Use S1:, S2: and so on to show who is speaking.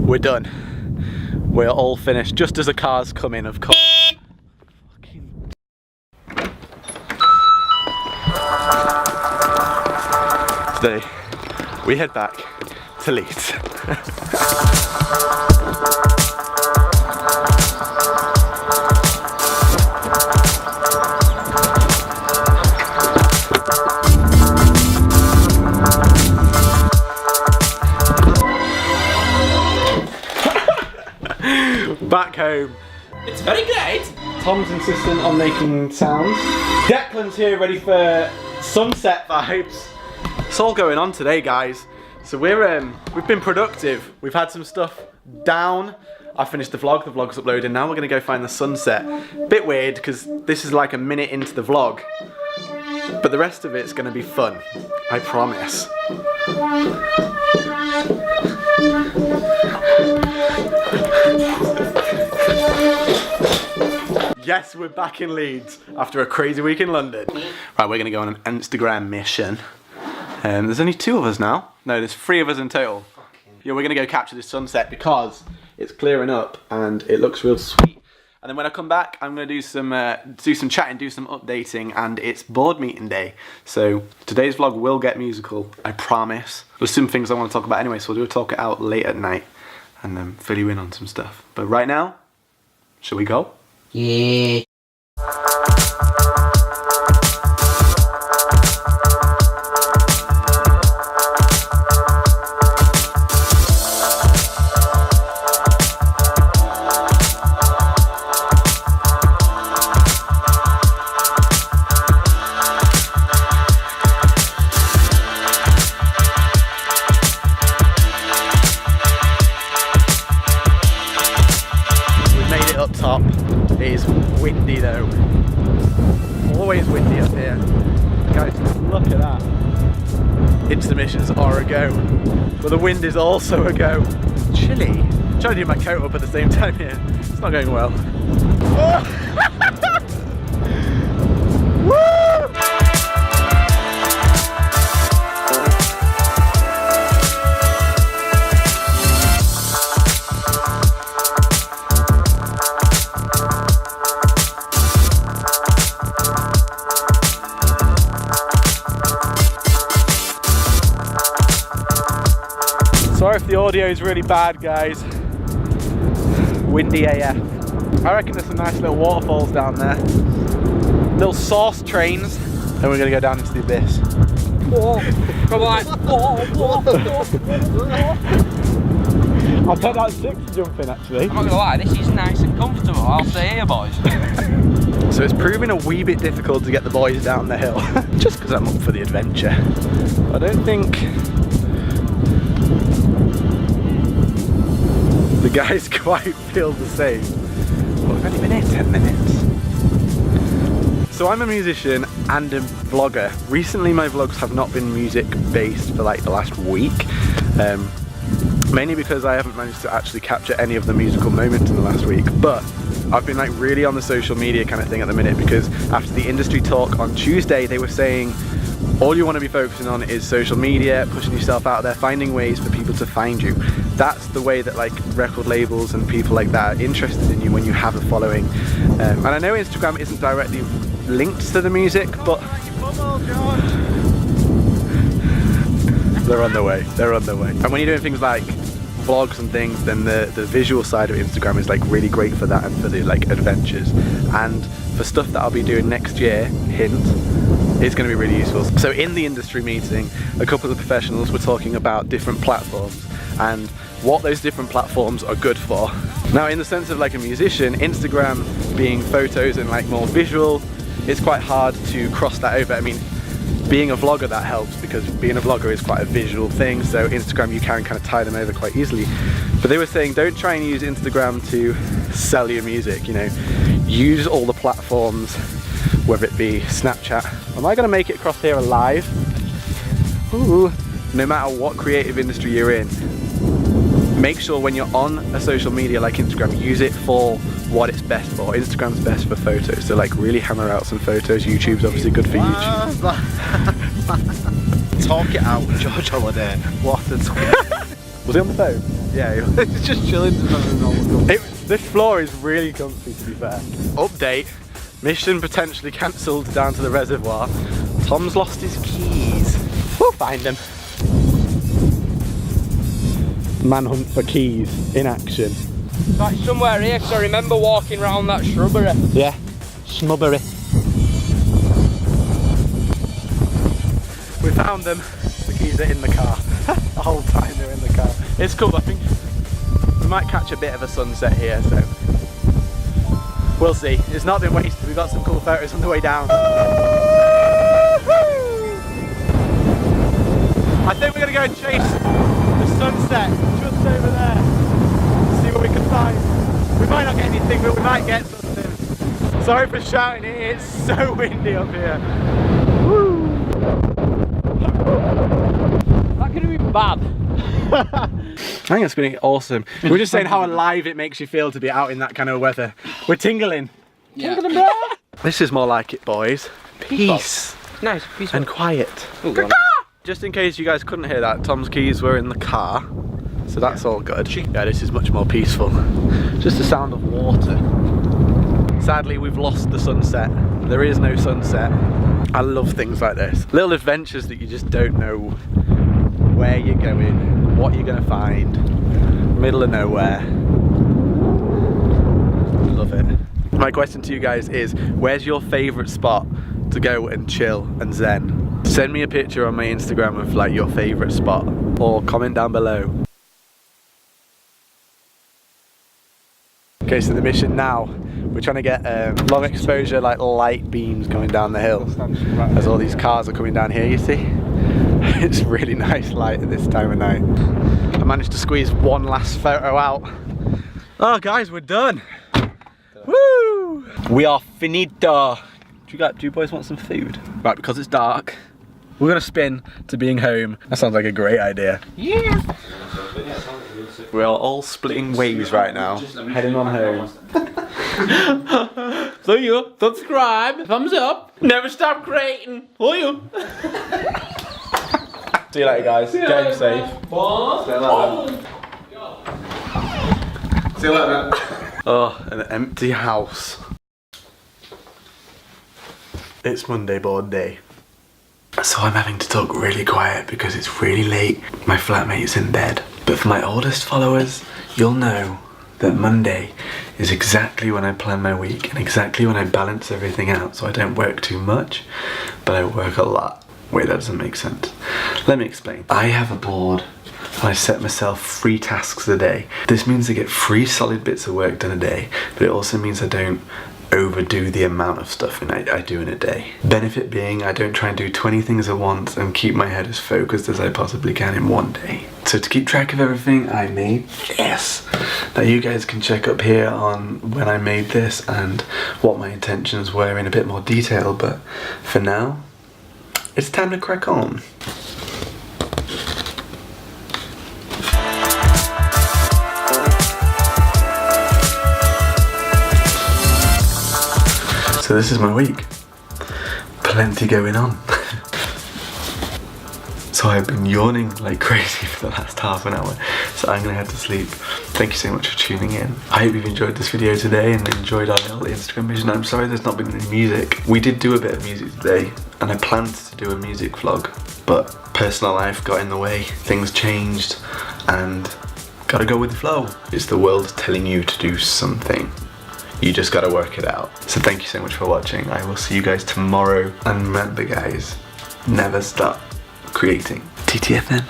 S1: we're done. We're all finished, just as the cars come in, of course. Today, we head back to Leeds. Back home.
S2: It's very great.
S1: Tom's insistent on making sounds. Declan's here ready for sunset vibes. It's all going on today, guys. So we've been productive. We've had some stuff down. I finished the vlog's uploading now. We're gonna go find the sunset. Bit weird because this is like a minute into the vlog. But the rest of it's gonna be fun. I promise. Yes, we're back in Leeds after a crazy week in London. Right, we're gonna go on an Instagram mission. There's only 2 of us now. No, there's 3 of us in total. Yeah, we're gonna go capture this sunset because it's clearing up and it looks real sweet. And then when I come back, I'm gonna do some chatting, do some updating, and it's board meeting day. So today's vlog will get musical, I promise. There's some things I want to talk about anyway, so we'll talk it out late at night and fill you in on some stuff. But right now, shall we go?
S2: Yeah.
S1: Up top. It is windy though. Always windy up here. Guys, look at that. Intermissions are a go. But the wind is also a go. Chilly. I'm trying to do my coat up at the same time here. It's not going well. Woo! Sorry if the audio is really bad, guys. Windy AF. I reckon there's some nice little waterfalls down there. Little sauce trains. And we're gonna go down into the abyss.
S2: Whoa, come on.
S1: I'll take that 6 to jump in, actually.
S2: I'm not gonna lie, this is nice and comfortable. I'll stay here, boys.
S1: So it's proving a wee bit difficult to get the boys down the hill. Just because I'm up for the adventure. I don't think the guys quite feel the same. Well, we've only been here 10 minutes. So I'm a musician and a vlogger. Recently my vlogs have not been music based for like the last week. Mainly because I haven't managed to actually capture any of the musical moments in the last week. But I've been like really on the social media kind of thing at the minute, because after the industry talk on Tuesday, they were saying all you want to be focusing on is social media, pushing yourself out there, finding ways for people to find you. That's the way that like record labels and people like that are interested in you when you have a following. And I know Instagram isn't directly linked to the music, but they're on their way, they're on their way. And when you're doing things like vlogs and things, then the visual side of Instagram is like really great for that and for the like adventures. And for stuff that I'll be doing next year, hint, it's going to be really useful. So in the industry meeting, a couple of the professionals were talking about different platforms and what those different platforms are good for. Now in the sense of like a musician, Instagram being photos and like more visual, it's quite hard to cross that over. I mean, being a vlogger, that helps, because being a vlogger is quite a visual thing, so Instagram you can kind of tie them over quite easily. But they were saying don't try and use Instagram to sell your music, you know, use all the platforms, whether it be Snapchat. Am I going to make it across here alive? Ooh. No matter what creative industry you're in, make sure when you're on a social media like Instagram, use it for what it's best for. Instagram's best for photos, so like really hammer out some photos. YouTube's obviously good for YouTube.
S3: Talk it out, George Holliday.
S1: What a twist. Was he on the phone? Yeah, he's just chilling. This floor is really comfy, to be fair. Update, mission potentially cancelled down to the reservoir. Tom's lost his keys. We'll find them. Manhunt for keys in action.
S2: Like somewhere here, because I remember walking around that shrubbery.
S1: Yeah, snubbery. We found them. The keys are in the car. The whole time they're in the car. It's cool, I think we might catch a bit of a sunset here, so we'll see. It's not been wasted, we've got some cool photos on the way down. I think we're gonna go and chase the sunset just over there. See what we can find. We might not get anything, but we might get something. Sorry for shouting it, it's so windy up here. Woo.
S2: That could have been bad.
S1: I think it's been awesome. We're just saying how alive it makes you feel to be out in that kind of weather. We're tingling.
S2: Yeah.
S1: Tingling, bro. This is more like it, boys. Peace.
S2: Nice, peaceful.
S1: And quiet.
S2: Ooh,
S1: just in case you guys couldn't hear that, Tom's keys were in the car. So that's all good. Yeah, this is much more peaceful. Just the sound of water. Sadly, we've lost the sunset. There is no sunset. I love things like this. Little adventures that you just don't know where you're going, what you're gonna find. Middle of nowhere. Love it. My question to you guys is, where's your favourite spot to go and chill and zen? Send me a picture on my Instagram of like your favourite spot, or comment down below. Okay, so the mission now, we're trying to get long exposure like light beams coming down the hill as all these cars are coming down here, you see? It's really nice light at this time of night. I managed to squeeze one last photo out. Oh guys, we're done. Woo! We are finito. Do you boys want some food? Right, because it's dark, we're gonna spin to being home. That sounds like a great idea.
S2: Yeah.
S1: We are all splitting ways right now, heading on home.
S2: So you subscribe, thumbs up, never stop creating. Oh you.
S1: See you later, guys. Game safe. See you later. Oh, an empty house. It's Monday board day. So I'm having to talk really quiet because it's really late. My flatmate's in bed. But for my oldest followers, you'll know that Monday is exactly when I plan my week and exactly when I balance everything out, so I don't work too much, but I work a lot. Wait, that doesn't make sense. Let me explain. I have a board and I set myself 3 tasks a day. This means I get 3 solid bits of work done a day, but it also means I don't overdo the amount of stuff I do in a day. Benefit being, I don't try and do 20 things at once and keep my head as focused as I possibly can in one day. So to keep track of everything, I made this. Now you guys can check up here on when I made this and what my intentions were in a bit more detail, but for now, it's time to crack on. So this is my week. Plenty going on. So I've been yawning like crazy for the last half an hour, so I'm gonna head to sleep. Thank you so much for tuning in. I hope you've enjoyed this video today and enjoyed our little Instagram mission. I'm sorry there's not been any music. We did do a bit of music today, and I planned to do a music vlog, but personal life got in the way, things changed, and gotta go with the flow. It's the world telling you to do something. You just gotta work it out. So thank you so much for watching. I will see you guys tomorrow. And remember guys, never stop creating. TTFN.